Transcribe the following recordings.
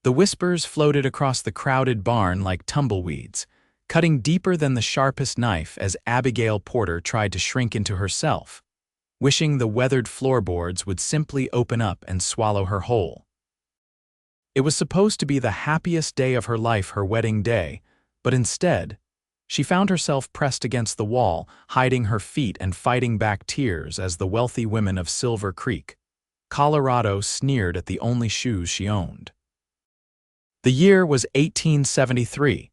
The whispers floated across the crowded barn like tumbleweeds, cutting deeper than the sharpest knife as Abigail Porter tried to shrink into herself, wishing the weathered floorboards would simply open up and swallow her whole. It was supposed to be the happiest day of her life, her wedding day, but instead, she found herself pressed against the wall, hiding her feet and fighting back tears as the wealthy women of Silver Creek, Colorado, sneered at the only shoes she owned. The year was 1873,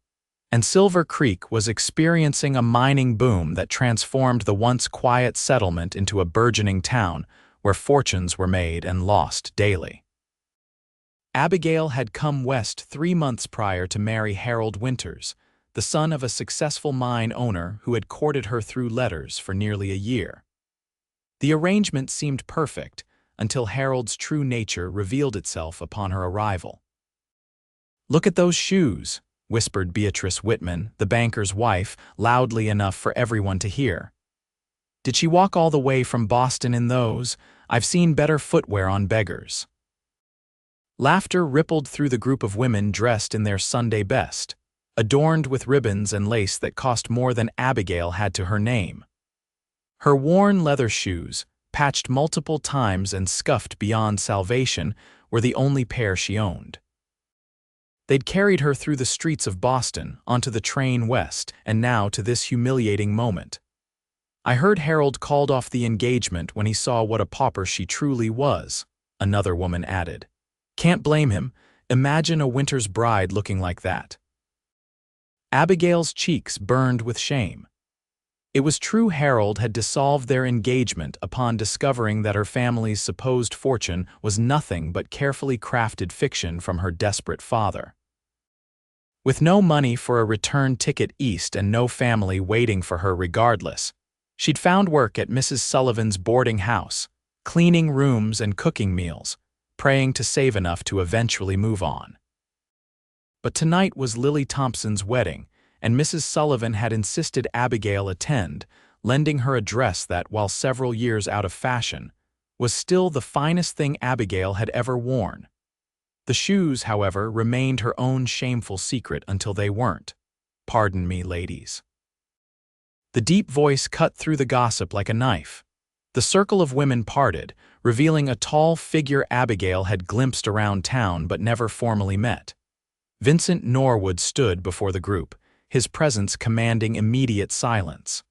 and Silver Creek was experiencing a mining boom that transformed the once quiet settlement into a burgeoning town where fortunes were made and lost daily. Abigail had come west 3 months prior to marry Harold Winters, the son of a successful mine owner who had courted her through letters for nearly a year. The arrangement seemed perfect until Harold's true nature revealed itself upon her arrival. "Look at those shoes," whispered Beatrice Whitman, the banker's wife, loudly enough for everyone to hear. "Did she walk all the way from Boston in those? I've seen better footwear on beggars." Laughter rippled through the group of women dressed in their Sunday best, adorned with ribbons and lace that cost more than Abigail had to her name. Her worn leather shoes, patched multiple times and scuffed beyond salvation, were the only pair she owned. They'd carried her through the streets of Boston, onto the train west, and now to this humiliating moment. "I heard Harold called off the engagement when he saw what a pauper she truly was," another woman added. "Can't blame him. Imagine a Winters bride looking like that." Abigail's cheeks burned with shame. It was true Harold had dissolved their engagement upon discovering that her family's supposed fortune was nothing but carefully crafted fiction from her desperate father. With no money for a return ticket east and no family waiting for her regardless, she'd found work at Mrs. Sullivan's boarding house, cleaning rooms and cooking meals, praying to save enough to eventually move on. But tonight was Lily Thompson's wedding, and Mrs. Sullivan had insisted Abigail attend, lending her a dress that, while several years out of fashion, was still the finest thing Abigail had ever worn. The shoes, however, remained her own shameful secret until they weren't. "Pardon me, ladies." The deep voice cut through the gossip like a knife. The circle of women parted, revealing a tall figure Abigail had glimpsed around town but never formally met. Vincent Norwood stood before the group, his presence commanding immediate silence.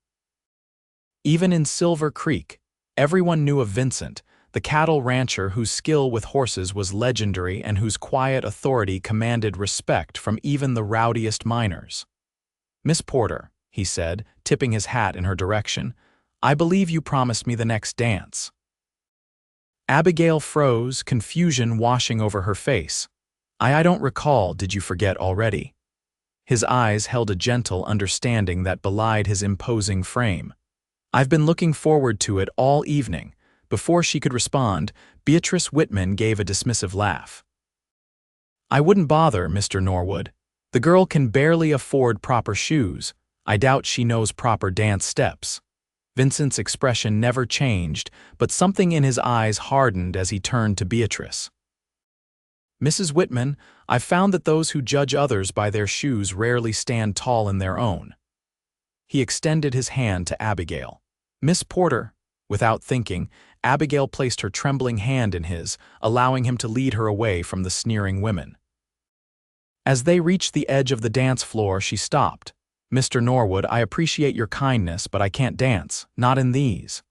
Even in Silver Creek, everyone knew of Vincent, the cattle rancher whose skill with horses was legendary and whose quiet authority commanded respect from even the rowdiest miners. "Miss Porter," he said, tipping his hat in her direction, "I believe you promised me the next dance." Abigail froze, confusion washing over her face. I don't recall, did you forget already?" His eyes held a gentle understanding that belied his imposing frame. "I've been looking forward to it all evening." Before she could respond, Beatrice Whitman gave a dismissive laugh. "I wouldn't bother, Mr. Norwood. The girl can barely afford proper shoes. I doubt she knows proper dance steps." Vincent's expression never changed, but something in his eyes hardened as he turned to Beatrice. "Mrs. Whitman, I've found that those who judge others by their shoes rarely stand tall in their own." He extended his hand to Abigail. "Miss Porter." Without thinking, Abigail placed her trembling hand in his, allowing him to lead her away from the sneering women. As they reached the edge of the dance floor, she stopped. "Mr. Norwood, I appreciate your kindness, but I can't dance, not in these."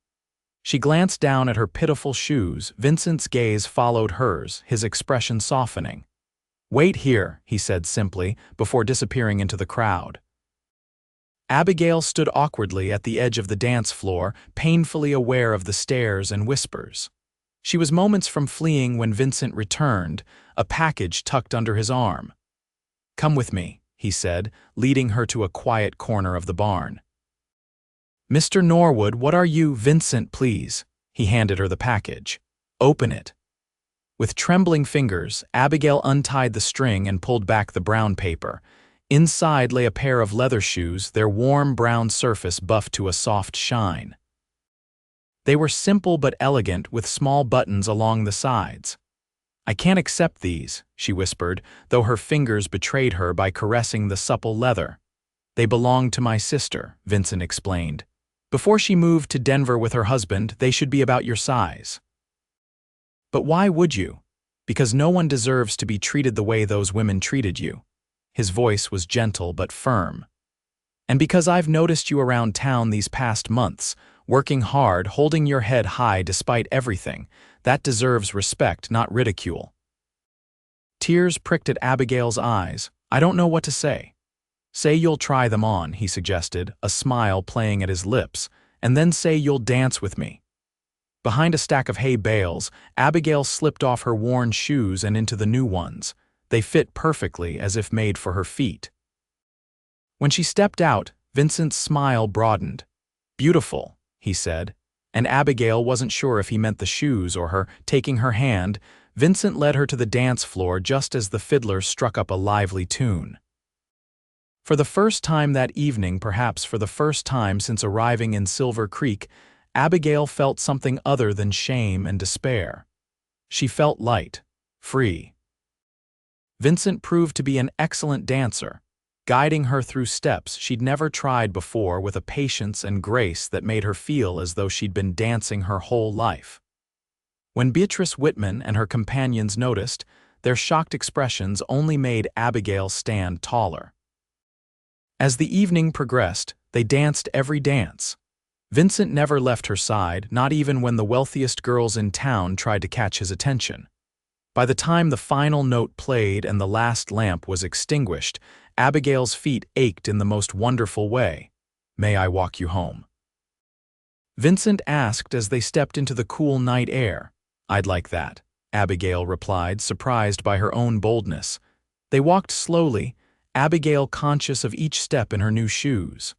She glanced down at her pitiful shoes. Vincent's gaze followed hers, his expression softening. "Wait here," he said simply, before disappearing into the crowd. Abigail stood awkwardly at the edge of the dance floor, painfully aware of the stares and whispers. She was moments from fleeing when Vincent returned, a package tucked under his arm. "Come with me," he said, leading her to a quiet corner of the barn. "Mr. Norwood, what are you?" "Vincent, please." He handed her the package. "Open it." With trembling fingers, Abigail untied the string and pulled back the brown paper. Inside lay a pair of leather shoes, their warm brown surface buffed to a soft shine. They were simple but elegant, with small buttons along the sides. "I can't accept these," she whispered, though her fingers betrayed her by caressing the supple leather. "They belong to my sister," Vincent explained. "Before she moved to Denver with her husband, they should be about your size." "But why would you?" "Because no one deserves to be treated the way those women treated you." His voice was gentle but firm. "And because I've noticed you around town these past months, working hard, holding your head high despite everything, that deserves respect, not ridicule." Tears pricked at Abigail's eyes. "I don't know what to say." "Say you'll try them on," he suggested, a smile playing at his lips, "and then say you'll dance with me." Behind a stack of hay bales, Abigail slipped off her worn shoes and into the new ones. They fit perfectly, as if made for her feet. When she stepped out, Vincent's smile broadened. "Beautiful," he said, and Abigail wasn't sure if he meant the shoes or her. Taking her hand, Vincent led her to the dance floor just as the fiddler struck up a lively tune. For the first time that evening, perhaps for the first time since arriving in Silver Creek, Abigail felt something other than shame and despair. She felt light, free. Vincent proved to be an excellent dancer, guiding her through steps she'd never tried before with a patience and grace that made her feel as though she'd been dancing her whole life. When Beatrice Whitman and her companions noticed, their shocked expressions only made Abigail stand taller. As the evening progressed, they danced every dance. Vincent never left her side, not even when the wealthiest girls in town tried to catch his attention. By the time the final note played and the last lamp was extinguished, Abigail's feet ached in the most wonderful way. "May I walk you home?" Vincent asked as they stepped into the cool night air. "I'd like that," Abigail replied, surprised by her own boldness. They walked slowly, Abigail conscious of each step in her new shoes.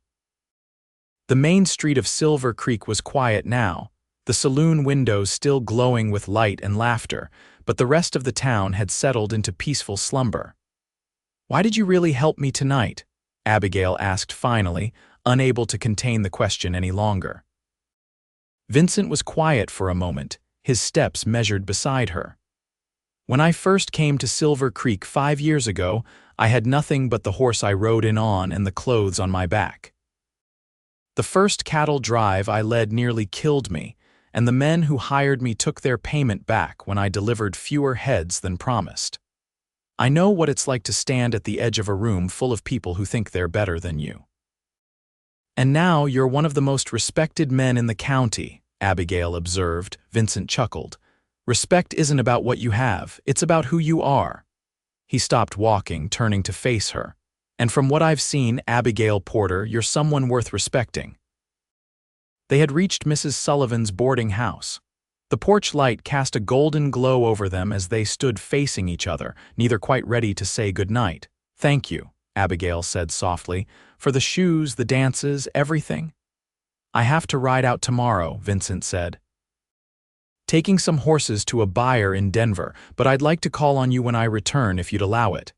The main street of Silver Creek was quiet now, the saloon windows still glowing with light and laughter, but the rest of the town had settled into peaceful slumber. "Why did you really help me tonight?" Abigail asked finally, unable to contain the question any longer. Vincent was quiet for a moment, his steps measured beside her. "When I first came to Silver Creek 5 years ago, I had nothing but the horse I rode in on and the clothes on my back. The first cattle drive I led nearly killed me, and the men who hired me took their payment back when I delivered fewer heads than promised. I know what it's like to stand at the edge of a room full of people who think they're better than you. And now you're one of the most respected men in the county," Abigail observed. Vincent chuckled. "Respect isn't about what you have, it's about who you are." He stopped walking, turning to face her. "And from what I've seen, Abigail Porter, you're someone worth respecting." They had reached Mrs. Sullivan's boarding house. The porch light cast a golden glow over them as they stood facing each other, neither quite ready to say goodnight. "Thank you," Abigail said softly, "for the shoes, the dances, everything." "I have to ride out tomorrow," Vincent said. "Taking some horses to a buyer in Denver, but I'd like to call on you when I return if you'd allow it."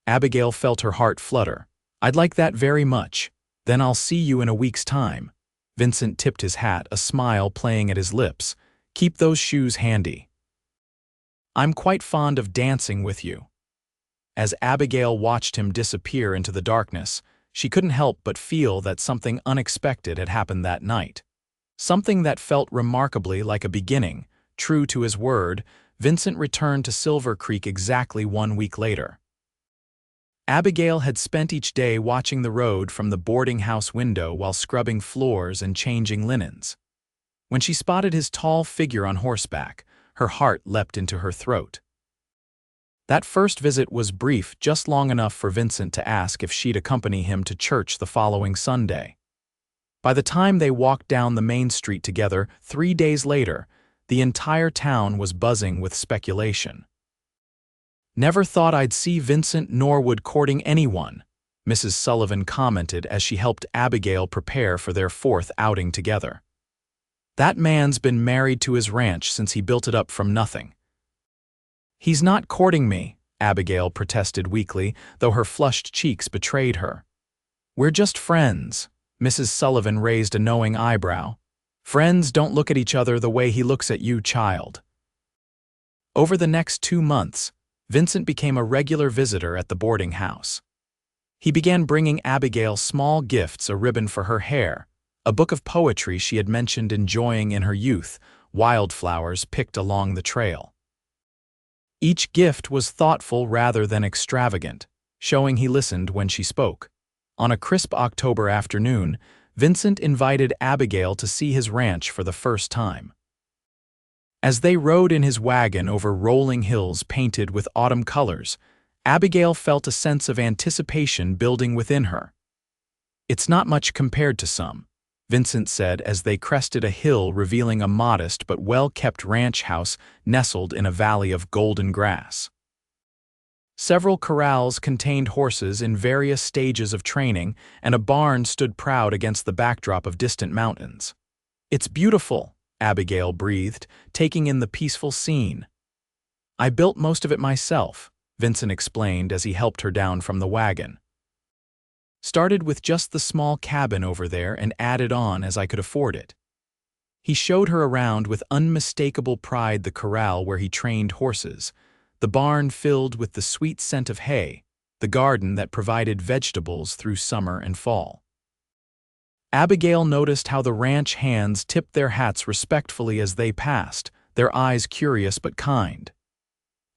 Abigail felt her heart flutter. "I'd like that very much. Then I'll see you in a week's time." Vincent tipped his hat, a smile playing at his lips. "Keep those shoes handy. I'm quite fond of dancing with you." As Abigail watched him disappear into the darkness, she couldn't help but feel that something unexpected had happened that night. Something that felt remarkably like a beginning. True to his word, Vincent returned to Silver Creek exactly 1 week later. Abigail had spent each day watching the road from the boarding house window while scrubbing floors and changing linens. When she spotted his tall figure on horseback, her heart leapt into her throat. That first visit was brief, just long enough for Vincent to ask if she'd accompany him to church the following Sunday. By the time they walked down the main street together 3 days later, the entire town was buzzing with speculation. "Never thought I'd see Vincent Norwood courting anyone," Mrs. Sullivan commented as she helped Abigail prepare for their 4th outing together. "That man's been married to his ranch since he built it up from nothing." "He's not courting me," Abigail protested weakly, though her flushed cheeks betrayed her. "We're just friends." Mrs. Sullivan raised a knowing eyebrow. "Friends don't look at each other the way he looks at you, child." Over the next 2 months, Vincent became a regular visitor at the boarding house. He began bringing Abigail small gifts: a ribbon for her hair, a book of poetry she had mentioned enjoying in her youth, wildflowers picked along the trail. Each gift was thoughtful rather than extravagant, showing he listened when she spoke. On a crisp October afternoon, Vincent invited Abigail to see his ranch for the first time. As they rode in his wagon over rolling hills painted with autumn colors, Abigail felt a sense of anticipation building within her. "It's not much compared to some," Vincent said as they crested a hill revealing a modest but well-kept ranch house nestled in a valley of golden grass. Several corrals contained horses in various stages of training, and a barn stood proud against the backdrop of distant mountains. "It's beautiful," Abigail breathed, taking in the peaceful scene. "I built most of it myself," Vincent explained as he helped her down from the wagon. "Started with just the small cabin over there and added on as I could afford it." He showed her around with unmistakable pride: the corral where he trained horses, the barn filled with the sweet scent of hay, the garden that provided vegetables through summer and fall. Abigail noticed how the ranch hands tipped their hats respectfully as they passed, their eyes curious but kind.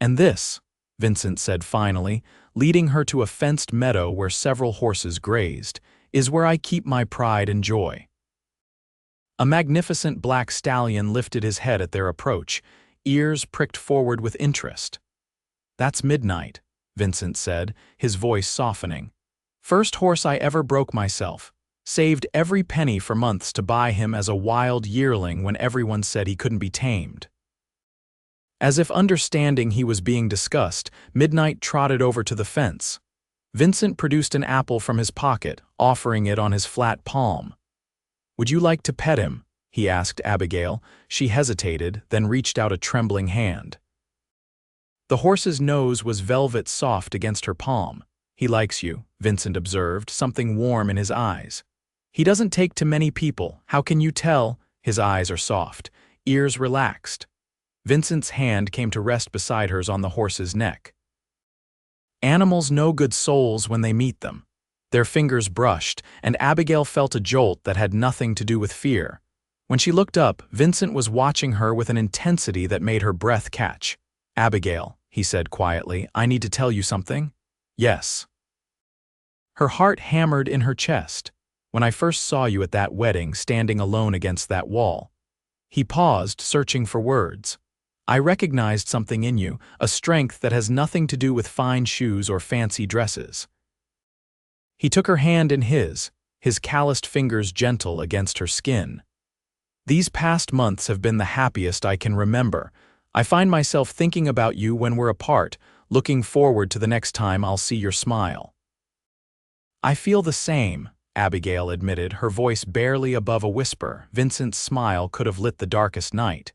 "And this," Vincent said finally, leading her to a fenced meadow where several horses grazed, "is where I keep my pride and joy." A magnificent black stallion lifted his head at their approach, ears pricked forward with interest. "That's Midnight," Vincent said, his voice softening. "First horse I ever broke myself. Saved every penny for months to buy him as a wild yearling when everyone said he couldn't be tamed." As if understanding he was being discussed, Midnight trotted over to the fence. Vincent produced an apple from his pocket, offering it on his flat palm. "Would you like to pet him?" he asked Abigail. She hesitated, then reached out a trembling hand. The horse's nose was velvet soft against her palm. "He likes you," Vincent observed, something warm in his eyes. "He doesn't take to many people. How can you tell?" His eyes are soft, ears relaxed. Vincent's hand came to rest beside hers on the horse's neck. "Animals know good souls when they meet them." Their fingers brushed, and Abigail felt a jolt that had nothing to do with fear. When she looked up, Vincent was watching her with an intensity that made her breath catch. "Abigail," he said quietly, "I need to tell you something." "Yes." Her heart hammered in her chest. "When I first saw you at that wedding, standing alone against that wall." He paused, searching for words. "I recognized something in you, a strength that has nothing to do with fine shoes or fancy dresses." He took her hand in his calloused fingers gentle against her skin. "These past months have been the happiest I can remember. I find myself thinking about you when we're apart, looking forward to the next time I'll see your smile." "I feel the same," Abigail admitted, her voice barely above a whisper. Vincent's smile could have lit the darkest night.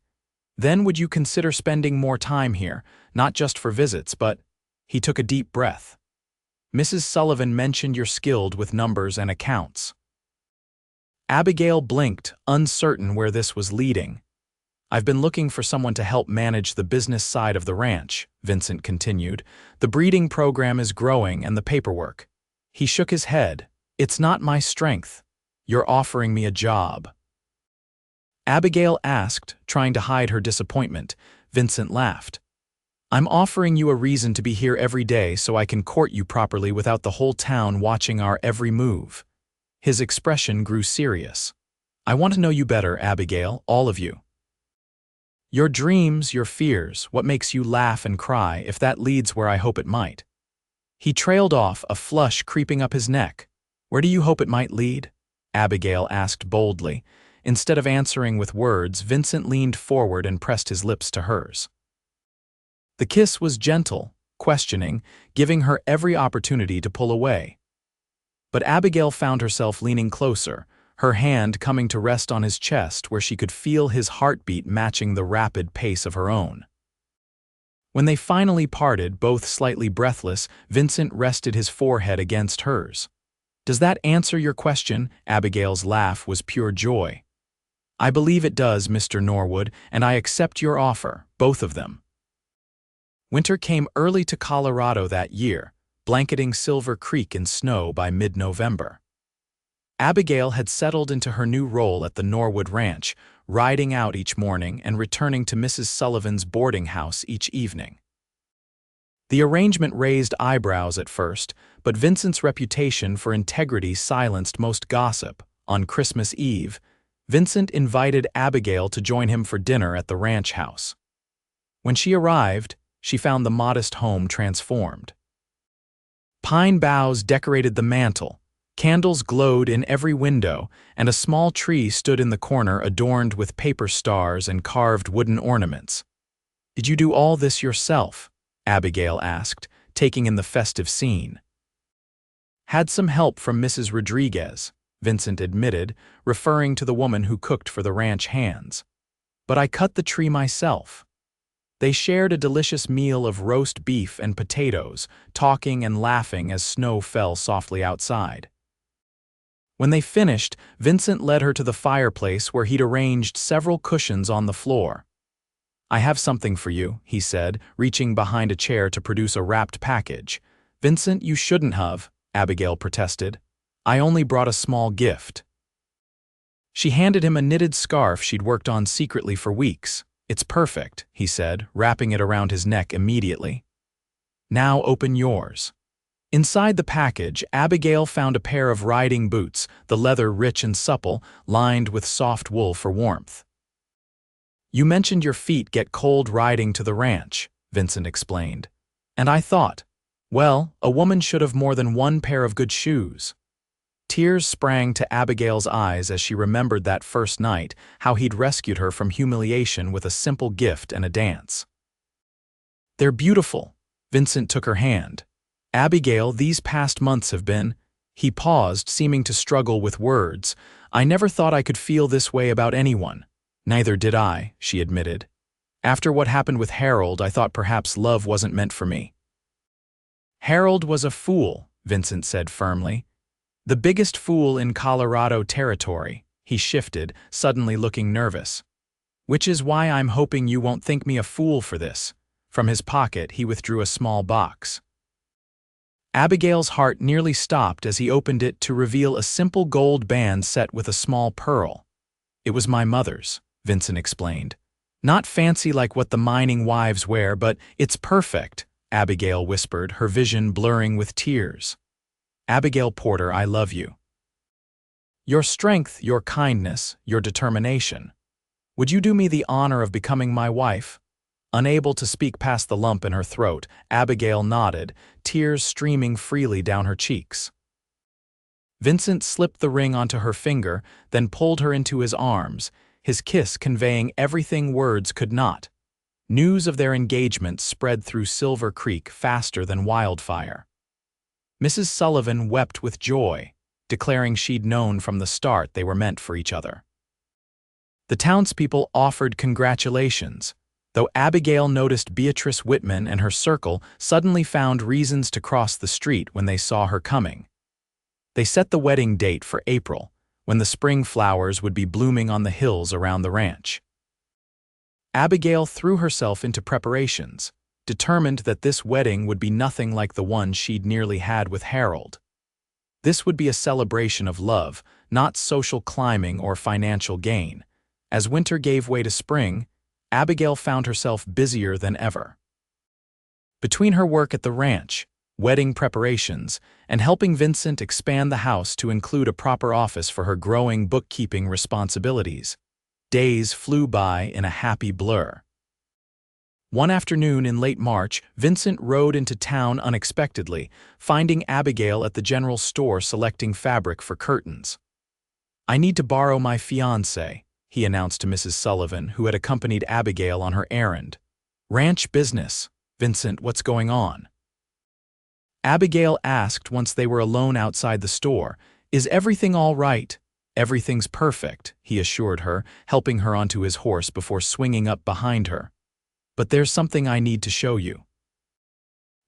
"Then would you consider spending more time here, not just for visits, but—" He took a deep breath. "Mrs. Sullivan mentioned you're skilled with numbers and accounts." Abigail blinked, uncertain where this was leading. "I've been looking for someone to help manage the business side of the ranch," Vincent continued. "The breeding program is growing and the paperwork." He shook his head. "It's not my strength. You're offering me a job." Abigail asked, trying to hide her disappointment. Vincent laughed. "I'm offering you a reason to be here every day so I can court you properly without the whole town watching our every move." His expression grew serious. "I want to know you better, Abigail, all of you. Your dreams, your fears, what makes you laugh and cry, if that leads where I hope it might." He trailed off, a flush creeping up his neck. "Where do you hope it might lead?" Abigail asked boldly. Instead of answering with words, Vincent leaned forward and pressed his lips to hers. The kiss was gentle, questioning, giving her every opportunity to pull away. But Abigail found herself leaning closer, her hand coming to rest on his chest where she could feel his heartbeat matching the rapid pace of her own. When they finally parted, both slightly breathless, Vincent rested his forehead against hers. "Does that answer your question?" Abigail's laugh was pure joy. "I believe it does, Mr. Norwood, and I accept your offer, both of them." Winter came early to Colorado that year, blanketing Silver Creek in snow by mid-November. Abigail had settled into her new role at the Norwood Ranch, riding out each morning and returning to Mrs. Sullivan's boarding house each evening. The arrangement raised eyebrows at first, but Vincent's reputation for integrity silenced most gossip. On Christmas Eve, Vincent invited Abigail to join him for dinner at the ranch house. When she arrived, she found the modest home transformed. Pine boughs decorated the mantel, candles glowed in every window, and a small tree stood in the corner adorned with paper stars and carved wooden ornaments. "Did you do all this yourself?" Abigail asked, taking in the festive scene. "Had some help from Mrs. Rodriguez," Vincent admitted, referring to the woman who cooked for the ranch hands. "But I cut the tree myself." They shared a delicious meal of roast beef and potatoes, talking and laughing as snow fell softly outside. When they finished, Vincent led her to the fireplace where he'd arranged several cushions on the floor. "I have something for you," he said, reaching behind a chair to produce a wrapped package. "Vincent, you shouldn't have," Abigail protested. "I only brought a small gift." She handed him a knitted scarf she'd worked on secretly for weeks. "It's perfect," he said, wrapping it around his neck immediately. "Now open yours." Inside the package, Abigail found a pair of riding boots, the leather rich and supple, lined with soft wool for warmth. "You mentioned your feet get cold riding to the ranch," Vincent explained. "And I thought, well, a woman should have more than one pair of good shoes." Tears sprang to Abigail's eyes as she remembered that first night, how he'd rescued her from humiliation with a simple gift and a dance. "They're beautiful." Vincent took her hand. "Abigail, these past months have been—" He paused, seeming to struggle with words. "I never thought I could feel this way about anyone." "Neither did I," she admitted. "After what happened with Harold, I thought perhaps love wasn't meant for me." "Harold was a fool," Vincent said firmly. "The biggest fool in Colorado territory." He shifted, suddenly looking nervous. "Which is why I'm hoping you won't think me a fool for this." From his pocket, he withdrew a small box. Abigail's heart nearly stopped as he opened it to reveal a simple gold band set with a small pearl. "It was my mother's," Vincent explained. "Not fancy like what the mining wives wear, but it's perfect," Abigail whispered, her vision blurring with tears. "Abigail Porter, I love you. Your strength, your kindness, your determination. Would you do me the honor of becoming my wife?" Unable to speak past the lump in her throat, Abigail nodded, tears streaming freely down her cheeks. Vincent slipped the ring onto her finger, then pulled her into his arms, his kiss conveying everything words could not. News of their engagement spread through Silver Creek faster than wildfire. Mrs. Sullivan wept with joy, declaring she'd known from the start they were meant for each other. The townspeople offered congratulations, though Abigail noticed Beatrice Whitman and her circle suddenly found reasons to cross the street when they saw her coming. They set the wedding date for April, when the spring flowers would be blooming on the hills around the ranch. Abigail threw herself into preparations, determined that this wedding would be nothing like the one she'd nearly had with Harold. This would be a celebration of love, not social climbing or financial gain. As winter gave way to spring, Abigail found herself busier than ever. Between her work at the ranch, wedding preparations, and helping Vincent expand the house to include a proper office for her growing bookkeeping responsibilities, days flew by in a happy blur. One afternoon in late March, Vincent rode into town unexpectedly, finding Abigail at the general store selecting fabric for curtains. "I need to borrow my fiancé," he announced to Mrs. Sullivan, who had accompanied Abigail on her errand. "Ranch business. Vincent, what's going on?" Abigail asked once they were alone outside the store. "Is everything all right?" "Everything's perfect," he assured her, helping her onto his horse before swinging up behind her. "But there's something I need to show you."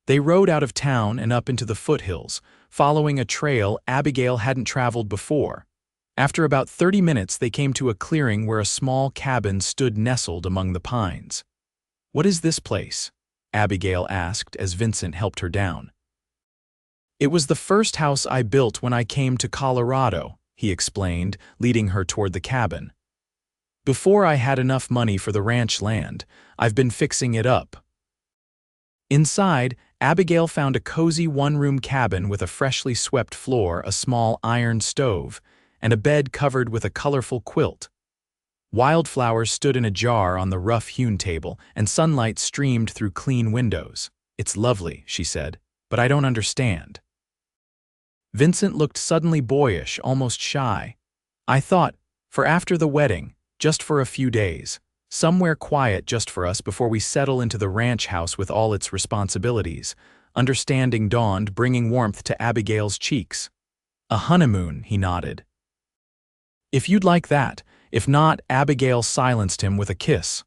They rode out of town and up into the foothills, following a trail Abigail hadn't traveled before. After about 30 minutes, they came to a clearing where a small cabin stood nestled among the pines. "What is this place?" Abigail asked as Vincent helped her down. It was the first house I built when I came to Colorado, he explained, leading her toward the cabin. Before I had enough money for the ranch land, I've been fixing it up. Inside, Abigail found a cozy one-room cabin with a freshly swept floor, a small iron stove, and a bed covered with a colorful quilt. Wildflowers stood in a jar on the rough-hewn table, and sunlight streamed through clean windows. "It's lovely," she said, "but I don't understand." Vincent looked suddenly boyish, almost shy. "I thought, for after the wedding, just for a few days, somewhere quiet just for us before we settle into the ranch house with all its responsibilities." Understanding dawned, bringing warmth to Abigail's cheeks. "A honeymoon," he nodded. "If you'd like that. If not," Abigail silenced him with a kiss.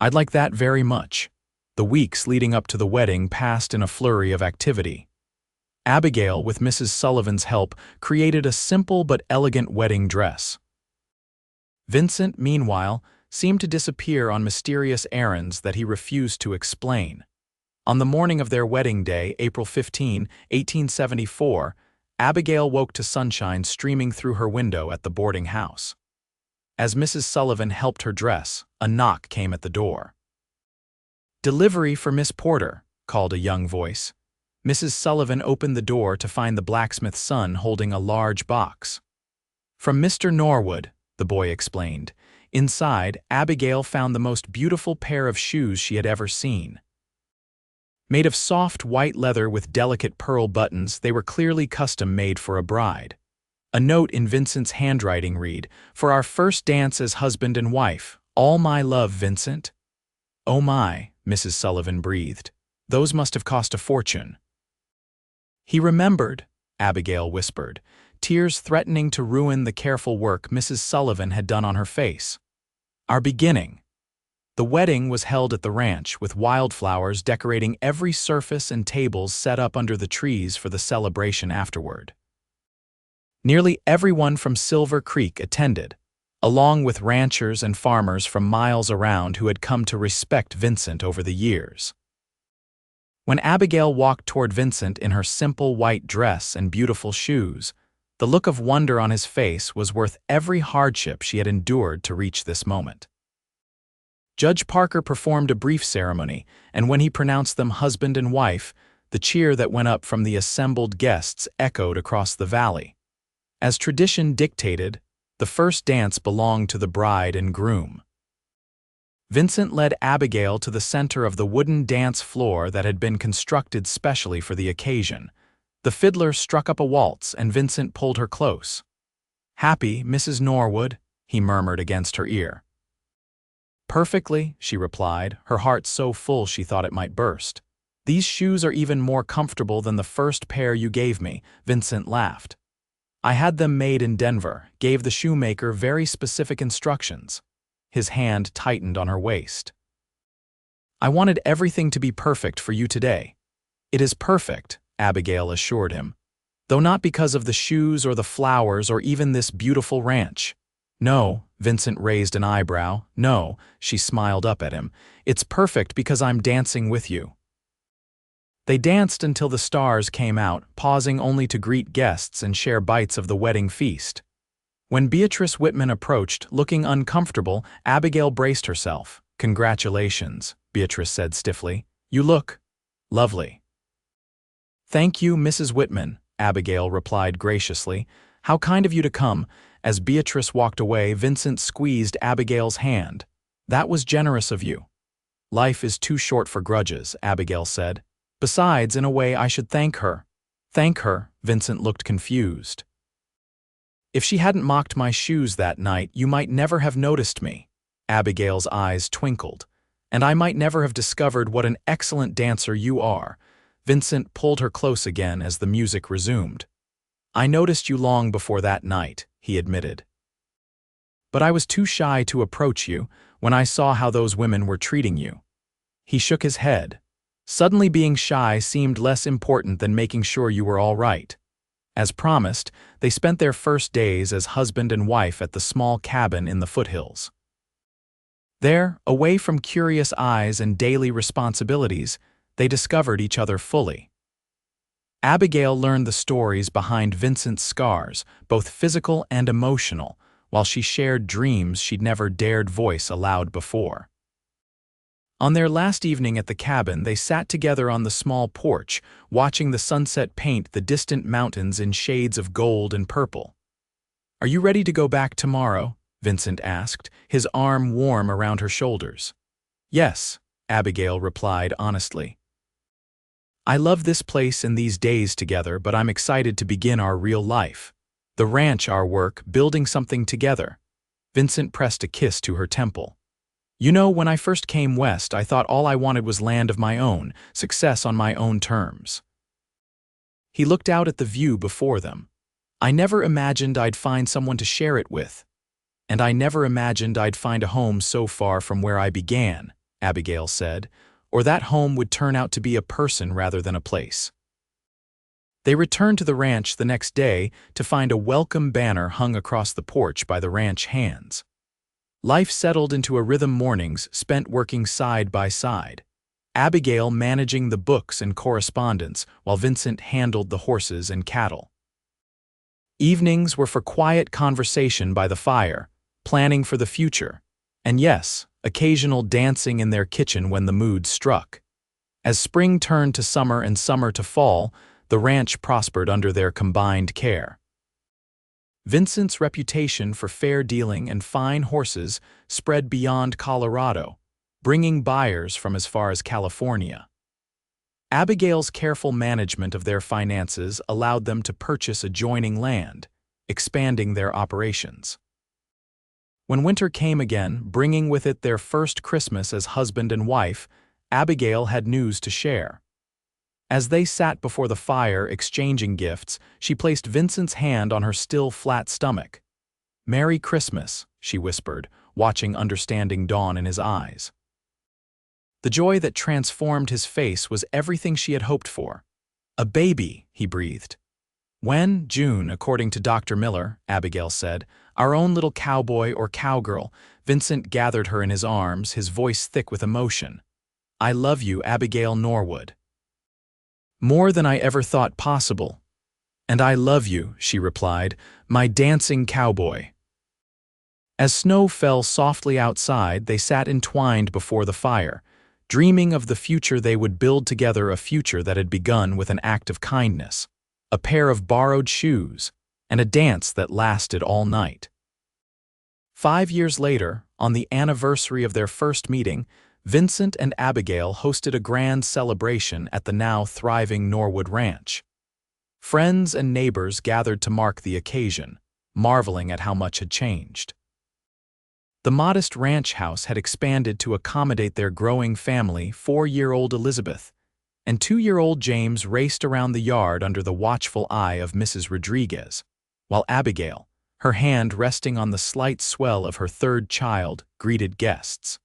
"I'd like that very much." The weeks leading up to the wedding passed in a flurry of activity. Abigail, with Mrs. Sullivan's help, created a simple but elegant wedding dress. Vincent, meanwhile, seemed to disappear on mysterious errands that he refused to explain. On the morning of their wedding day, April 15, 1874, Abigail woke to sunshine streaming through her window at the boarding house. As Mrs. Sullivan helped her dress, a knock came at the door. "Delivery for Miss Porter," called a young voice. Mrs. Sullivan opened the door to find the blacksmith's son holding a large box. "From Mr. Norwood," the boy explained. Inside, Abigail found the most beautiful pair of shoes she had ever seen. Made of soft white leather with delicate pearl buttons, they were clearly custom-made for a bride. A note in Vincent's handwriting read, "For our first dance as husband and wife, all my love, Vincent." "Oh my," Mrs. Sullivan breathed. "Those must have cost a fortune." "He remembered," Abigail whispered, tears threatening to ruin the careful work Mrs. Sullivan had done on her face. "Our beginning." The wedding was held at the ranch, with wildflowers decorating every surface and tables set up under the trees for the celebration afterward. Nearly everyone from Silver Creek attended, along with ranchers and farmers from miles around who had come to respect Vincent over the years. When Abigail walked toward Vincent in her simple white dress and beautiful shoes, the look of wonder on his face was worth every hardship she had endured to reach this moment. Judge Parker performed a brief ceremony, and when he pronounced them husband and wife, the cheer that went up from the assembled guests echoed across the valley. As tradition dictated, the first dance belonged to the bride and groom. Vincent led Abigail to the center of the wooden dance floor that had been constructed specially for the occasion. The fiddler struck up a waltz, and Vincent pulled her close. "Happy, Mrs. Norwood?" he murmured against her ear. "Perfectly," she replied, her heart so full she thought it might burst. "These shoes are even more comfortable than the first pair you gave me," Vincent laughed. "I had them made in Denver, gave the shoemaker very specific instructions." His hand tightened on her waist. "I wanted everything to be perfect for you today." "It is perfect," Abigail assured him. "Though not because of the shoes or the flowers or even this beautiful ranch." "No," Vincent raised an eyebrow. "No," she smiled up at him. "It's perfect because I'm dancing with you." They danced until the stars came out, pausing only to greet guests and share bites of the wedding feast. When Beatrice Whitman approached, looking uncomfortable, Abigail braced herself. "Congratulations," Beatrice said stiffly. "You look lovely." "Thank you, Mrs. Whitman," Abigail replied graciously. "How kind of you to come." As Beatrice walked away, Vincent squeezed Abigail's hand. "That was generous of you." "Life is too short for grudges," Abigail said. "Besides, in a way, I should thank her." "Thank her?" Vincent looked confused. "If she hadn't mocked my shoes that night, you might never have noticed me." Abigail's eyes twinkled. "And I might never have discovered what an excellent dancer you are." Vincent pulled her close again as the music resumed. "I noticed you long before that night," he admitted. "But I was too shy to approach you when I saw how those women were treating you." He shook his head. Suddenly being shy seemed less important than making sure you were all right. As promised, they spent their first days as husband and wife at the small cabin in the foothills. There, away from curious eyes and daily responsibilities, they discovered each other fully. Abigail learned the stories behind Vincent's scars, both physical and emotional, while she shared dreams she'd never dared voice aloud before. On their last evening at the cabin, they sat together on the small porch, watching the sunset paint the distant mountains in shades of gold and purple. "Are you ready to go back tomorrow?" Vincent asked, his arm warm around her shoulders. "Yes," Abigail replied honestly. "I love this place and these days together, but I'm excited to begin our real life. The ranch, our work, building something together." Vincent pressed a kiss to her temple. "You know, when I first came west, I thought all I wanted was land of my own, success on my own terms." He looked out at the view before them. "I never imagined I'd find someone to share it with. And I never imagined I'd find a home so far from where I began," Abigail said, "or that home would turn out to be a person rather than a place." They returned to the ranch the next day to find a welcome banner hung across the porch by the ranch hands. Life settled into a rhythm, mornings spent working side by side, Abigail managing the books and correspondence while Vincent handled the horses and cattle. Evenings were for quiet conversation by the fire, planning for the future, and yes, occasional dancing in their kitchen when the mood struck. As spring turned to summer and summer to fall, the ranch prospered under their combined care. Vincent's reputation for fair dealing and fine horses spread beyond Colorado, bringing buyers from as far as California. Abigail's careful management of their finances allowed them to purchase adjoining land, expanding their operations. When winter came again, bringing with it their first Christmas as husband and wife, Abigail had news to share. As they sat before the fire exchanging gifts, she placed Vincent's hand on her still flat stomach. "Merry Christmas," she whispered, watching understanding dawn in his eyes. The joy that transformed his face was everything she had hoped for. "A baby," he breathed. "When? June, according to Dr. Miller," Abigail said. "Our own little cowboy or cowgirl." Vincent gathered her in his arms, his voice thick with emotion. "I love you, Abigail Norwood. More than I ever thought possible." "And I love you," she replied, "my dancing cowboy." As snow fell softly outside, they sat entwined before the fire, dreaming of the future they would build together, a future that had begun with an act of kindness, a pair of borrowed shoes, and a dance that lasted all night. 5 years later, on the anniversary of their first meeting, Vincent and Abigail hosted a grand celebration at the now thriving Norwood Ranch. Friends and neighbors gathered to mark the occasion, marveling at how much had changed. The modest ranch house had expanded to accommodate their growing family. 4-year-old Elizabeth and 2-year-old James raced around the yard under the watchful eye of Mrs. Rodriguez, while Abigail, her hand resting on the slight swell of her third child, greeted guests.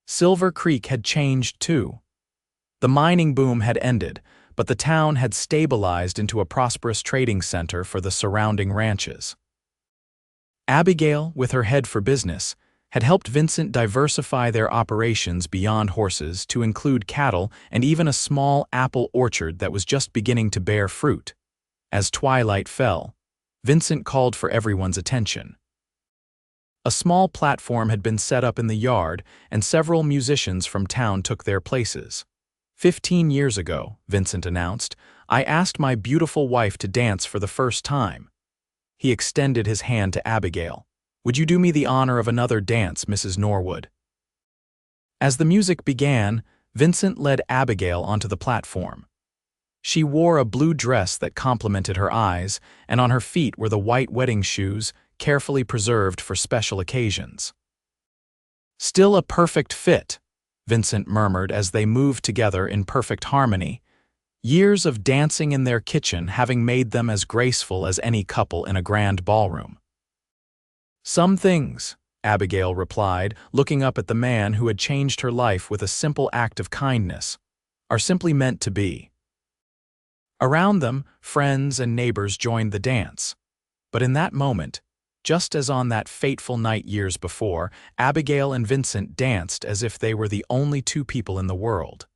Silver Creek had changed too. The mining boom had ended, but the town had stabilized into a prosperous trading center for the surrounding ranches. Abigail, with her head for business, had helped Vincent diversify their operations beyond horses to include cattle and even a small apple orchard that was just beginning to bear fruit. As twilight fell, Vincent called for everyone's attention. A small platform had been set up in the yard, and several musicians from town took their places. 15 years ago, Vincent announced, I asked my beautiful wife to dance for the first time. He extended his hand to Abigail. Would you do me the honor of another dance, Mrs. Norwood? As the music began, Vincent led Abigail onto the platform. She wore a blue dress that complemented her eyes, and on her feet were the white wedding shoes, carefully preserved for special occasions. Still a perfect fit, Vincent murmured as they moved together in perfect harmony, years of dancing in their kitchen having made them as graceful as any couple in a grand ballroom. Some things, Abigail replied, looking up at the man who had changed her life with a simple act of kindness, are simply meant to be. Around them, friends and neighbors joined the dance. But in that moment, just as on that fateful night years before, Abigail and Vincent danced as if they were the only two people in the world.